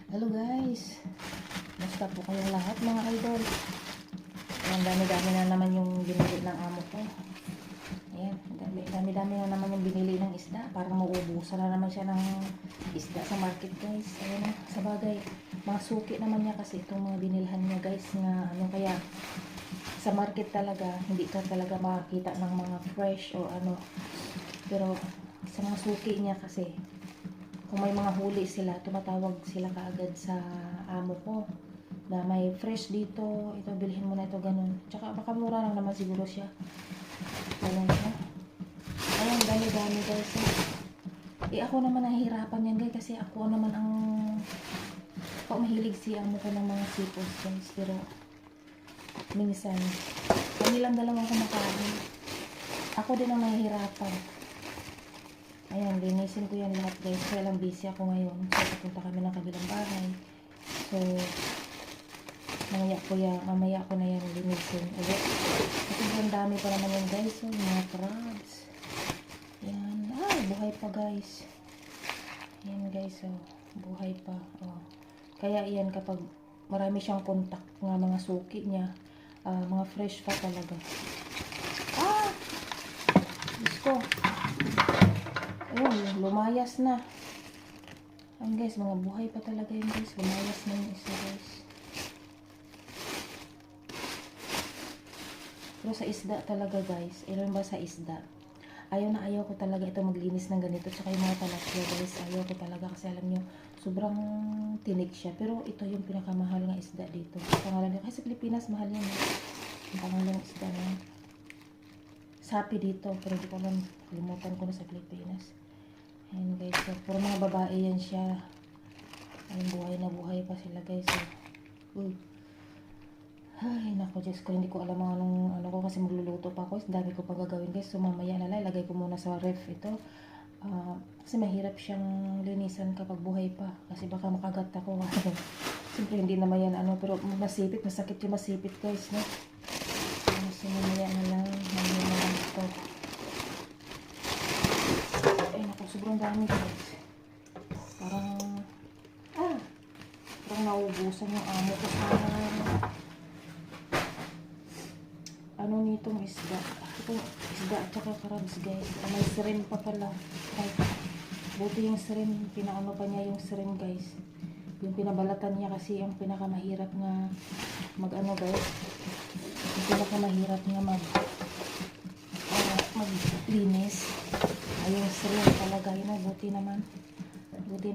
Hello guys, basta po kayong lahat mga idol. Ayan, dami-dami na naman yung binili ng amo ko. Ayan, dami-dami na naman yung binili ng isda. Parang mauubusan na naman siya ng isda sa market guys. Ayan na, sa bagay, mga suki naman niya kasi itong mga binilhan niya guys. Nga ano, kaya sa market talaga, hindi ka talaga makakita ng mga fresh o ano. Pero sa mga suki niya kasi, kung may mga huli sila, tumatawag sila kaagad sa amo ko na may fresh dito, ito bilhin mo na ito, ganun. Tsaka baka mura lang naman siguro siya. Ganun siya. Ayan, dami-dami guys. Ako naman nahihirapan yan guys kasi ako naman ang mahilig si amo ko ng mga sipos guys. Pero minsan, kami lang dalawang kumakain. Ako din ang nahihirapan. Ayan, linisin ko yan lahat guys. Kaya lang busy ako ngayon. So, pupunta kami ng kabilang bahay. So, mamaya ko na yan linisin ulit. Kasi ang dami pa naman yan guys. So, mga crabs. Ayan. Buhay pa guys. Ayan guys. So, buhay pa. Oh. Kaya yan kapag marami siyang contact ng mga suki niya. Mga fresh pa talaga. Diyos ko. Ayun, lumayas na. Ayun guys, mga buhay pa talaga yun guys. Lumayas na yung isa guys. Pero sa isda talaga guys. Ilan ba sa isda? Ayaw ko talaga ito maglinis ng ganito. Tsaka yung mga talakya guys. Ayaw ko talaga kasi alam nyo, sobrang tinik siya. Pero ito yung pinakamahal ng isda dito. Pangalan nyo. Kasi sa Pilipinas, mahal yan. Yung pangalan ng isda na yan. Sapi dito. Pero di ko alam. Kalimutan ko na sa Pilipinas. Ayan guys, so, puro mga babae yan siya. Ayun, buhay na buhay pa sila guys. So. Ay, naku, Diyos ko, hindi ko alam anong ano ko kasi magluluto pa ako. Dami ko pa gagawin guys. So mamaya na lang, ilagay ko muna sa ref ito. Kasi mahirap siyang linisan kapag buhay pa. Kasi baka makagat ako. Siyempre hindi naman yan ano, pero masipit, masakit yung masipit guys. No? So mamaya na lang, ito. Sobrang dami guys. Parang nauubusan yung amo ko sa ano nitong isda. Ito, isda at saka crabs guys. May shrimp pa pala. Buti yung shrimp, pinaano pa niya yung shrimp guys. Yung pinabalatan niya kasi ang pinakamahirap na mag-ano guys. Yung pinakamahirap na maglinis. Ayun, shrimp talaga. Yun, buti naman. Buti